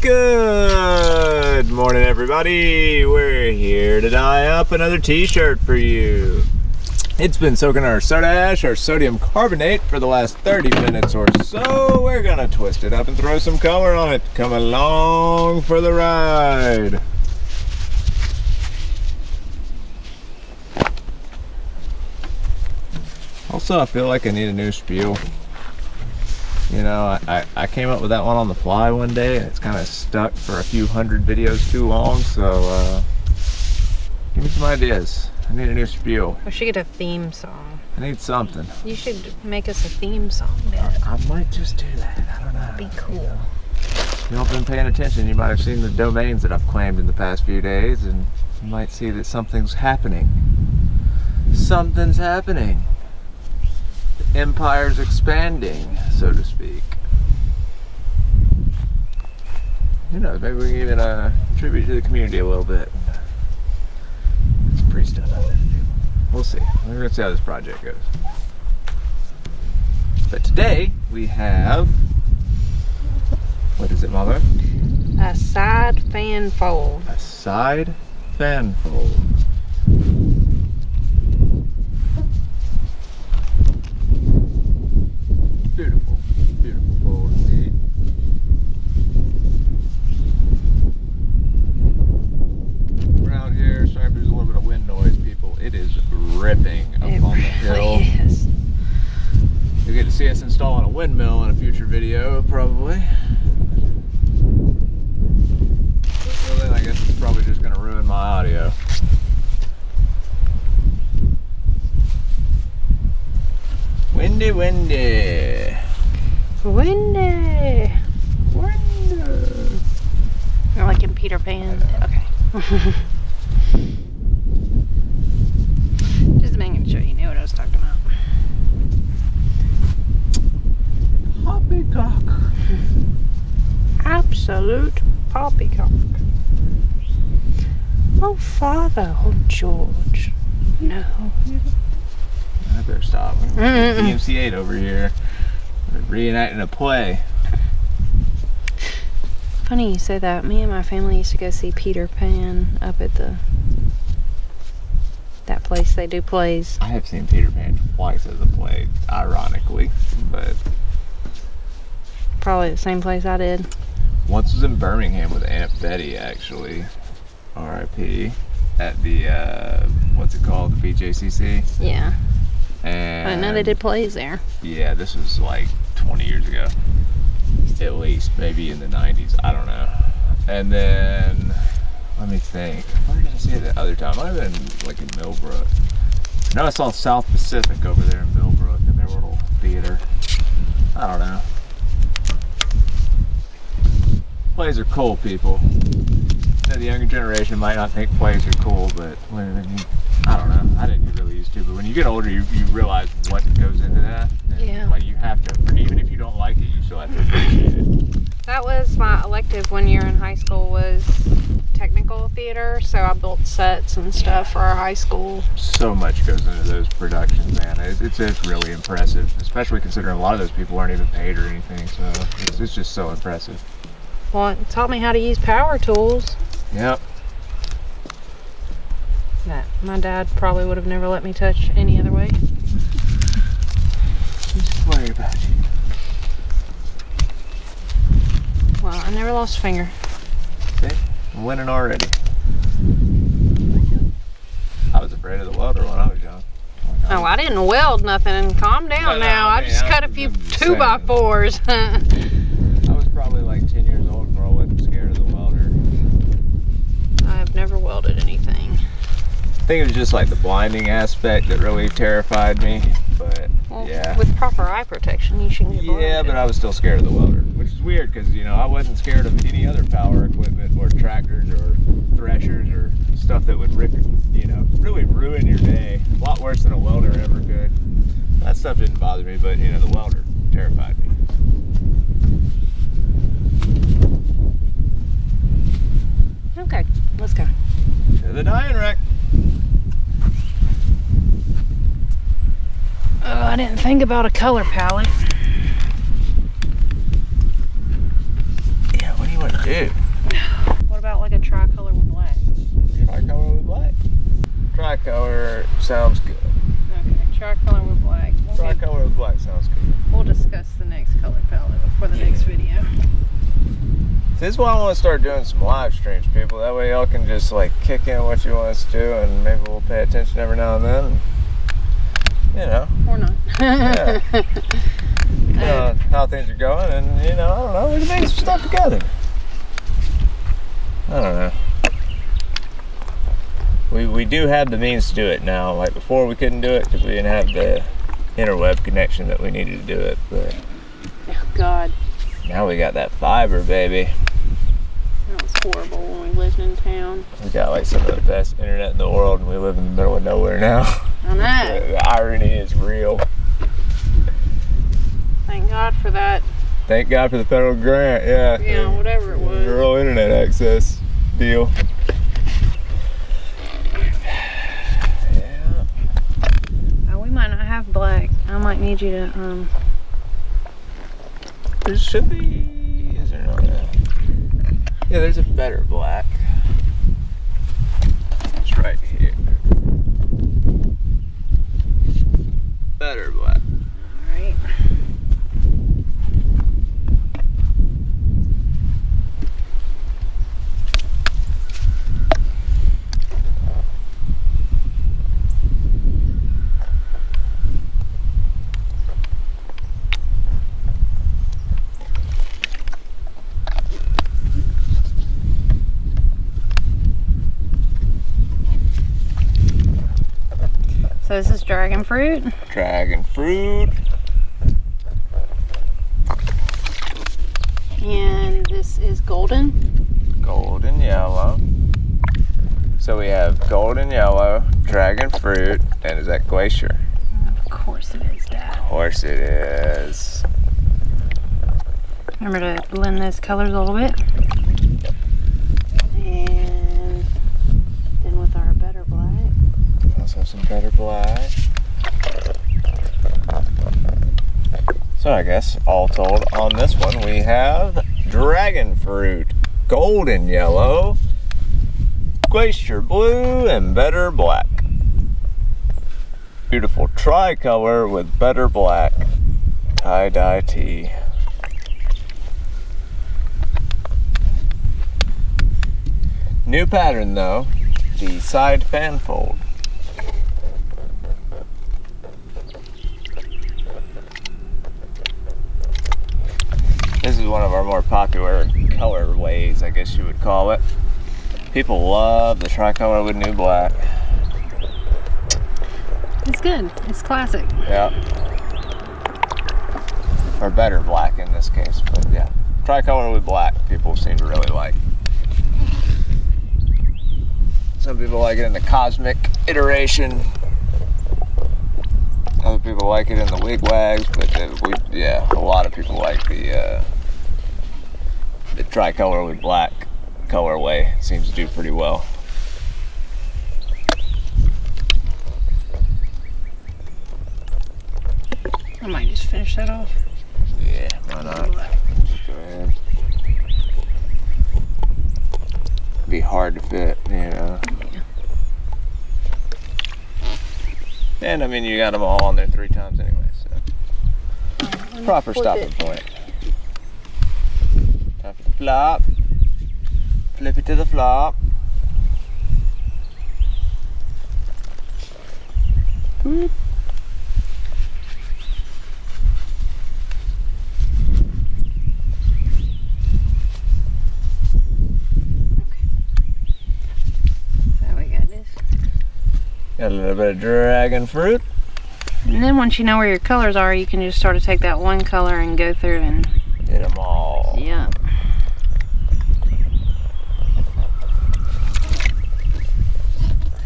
Good morning, everybody. We're here to dye up another t-shirt for you. It's been soaking our soda ash, our sodium carbonate, for the last 30 minutes or so. We're gonna twist it up and throw some color on it. Come along for the ride. Also, I feel like I need a new spiel. You know, I came up with that one on the fly one day, and it's kind of stuck for a few hundred videos too long, so give me some ideas. I need a new spiel. We should get a theme song. I need something. You should make us a theme song, Dad. I might just do that. I don't know. That'd be cool. If you haven't been paying attention, you might have seen the domains that I've claimed in the past few days, and you might see that something's happening. Something's happening. The empire's expanding, so to speak. Who knows, maybe we can even contribute to the community a little bit. Some free stuff out there to do. We'll see. We're going to see how this project goes. But today, we have... What is it, Mother? A side fan fold. A side fan fold. Beautiful, beautiful fold indeed. Around here, sorry if there's a little bit of wind noise, people. It is ripping up on the hill. Is. You'll get to see us installing a windmill in a future video, probably. Well, then I guess it's probably just going to ruin my audio. Windy, windy. Windy. Windy. You're like in Peter Pan. Okay. Just making sure you knew what I was talking about. Poppycock. Absolute poppycock. Oh, Father. Oh, George. No. I better stop. DMC8 over here. Reenacting a play. Funny you say that. Me and my family used to go see Peter Pan up at that place they do plays. I have seen Peter Pan twice as a play, ironically, but Probably the same place I did. once was in Birmingham with Aunt Betty, actually. R.I.P. At the what's it called? The BJCC. Yeah. And I didn't know they did plays there. Yeah, this was like 20 years ago. At least, maybe in the 90s. I don't know. And then, let me think. Where did I see it the other time? Might have been like in Millbrook. No, I saw South Pacific over there in Millbrook in their little theater. I don't know. Plays are cool, people. You know, the younger generation might not think plays are cool, but when you, I don't know. I didn't really used to, but when you get older, you realize what goes into that. And Yeah. Like you have to, even if you don't like it, you still have to appreciate it. That was my elective one year in high school, was technical theater, so I built sets and stuff for our high school. So much goes into those productions, man. It's really impressive, especially considering a lot of those people aren't even paid or anything, so it's just so impressive. Well, it taught me how to use power tools. Yep. That my dad probably would have never let me touch any other way. Just worry about you. Well, I never lost a finger. See? I'm winning already. I was afraid of the welder when I was young. Oh, I didn't weld nothing. Calm down now. I just cut a few 2x4s. I was probably like 10 years old before I wasn't scared of the welder. I've never welded anything. I think it was just like the blinding aspect that really terrified me, but Well, yeah. with proper eye protection, you shouldn't get blinded. Yeah, but I was still scared of the welder, which is weird because, you know, I wasn't scared of any other power equipment or tractors or threshers or stuff that would rip, you know, really ruin your day. A lot worse than a welder ever could. That stuff didn't bother me, but, you know, the welder terrified me. Okay, let's go. To the dyeing rack. Oh, I didn't think about a color palette. Yeah, what do you want to Dude. What about like a tricolor with black? Tricolor with black? Tricolor sounds good. Okay, tricolor with black. Tricolor with black sounds good. We'll discuss the next color palette for the next video. This is why I want to start doing some live streams, people. That way y'all can just like kick in what you want us to do, and maybe we'll pay attention every now and then. You know. Or not. Yeah. You know how things are going, and you know, I don't know, we can make some stuff together. I don't know. We do have the means to do it now. Like before we couldn't do it because we didn't have the interweb connection that we needed to do it, but Oh God. now we got that fiber, baby. That was horrible when we lived in town. We got like some of the best internet in the world, and we live in the middle of nowhere now. I know. The irony is real. Thank God for that. Thank God for the federal grant, yeah. Yeah, whatever it was. Rural internet access deal. Yeah. Oh, we might not have black. I might need you to, There should be, is there not? Yeah, there's a better black. It's right here. Better black. Alright. So this is dragon fruit. Dragon fruit. And this is golden. Golden yellow. So we have golden yellow, dragon fruit, and is that glacier? Of course it is, Dad. Of course it is. Remember to blend those colors a little bit. And then with our better black. Also some better black. So I guess all told on this one we have dragon fruit, golden yellow, glacier blue, and better black. Beautiful tricolor with better black. Tie-dye tee. New pattern though, the side fan fold. This is one of our more popular colorways, I guess you would call it. People love the tricolor with new black. It's good. It's classic. Yeah. Or better black in this case, but yeah. Tricolor with black, people seem to really like. Some people like it in the cosmic iteration. Other people like it in the wigwags, but yeah, a lot of people like the tricolor with black colorway. It seems to do pretty well. I might just finish that off. Yeah, why not? Go ahead. Be hard to fit, you know. And I mean, you got them all on there 3 times anyway, so. Proper stopping point. Time for the flop. Flip it to the flop. Whoop. Got a little bit of dragon fruit. And then once you know where your colors are, you can just sort of take that one color and go through and hit them all. Yeah.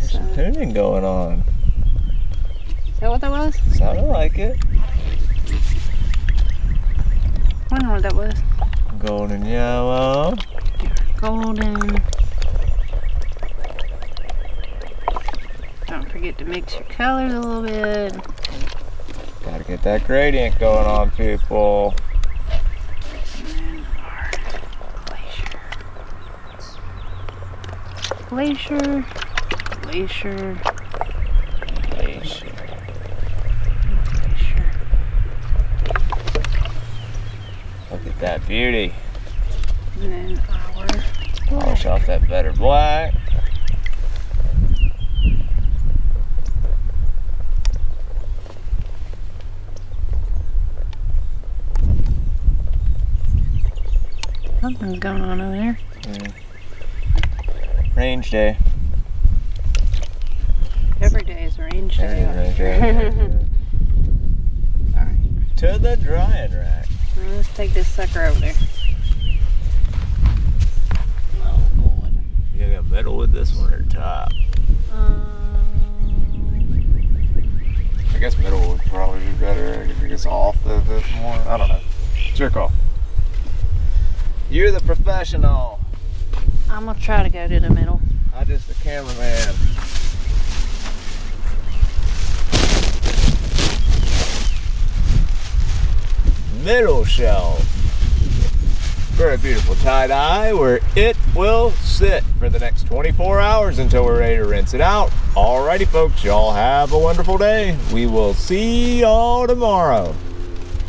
There's some tuning going on. Is that what that was? Sounded like it. I don't know what that was. Golden yellow. Golden. Don't forget to mix your colors a little bit. Gotta get that gradient going on, people. And our glacier. Glacier, glacier, Glacier. glacier. Look at that beauty. And then our Polish off that better black. Something's going on over there. Range day. Every day is range day. Range day. Alright, To the drying rack. let's take this sucker over there. Oh boy. You got metal with this one or top? I guess middle would probably be better if it gets off a bit more. I don't know. It's your call. You're the professional. I'm gonna try to go to the middle. I'm just the cameraman. Middle shelf. Very beautiful tie-dye where it will sit for the next 24 hours until we're ready to rinse it out. Alrighty folks, y'all have a wonderful day. We will see y'all tomorrow.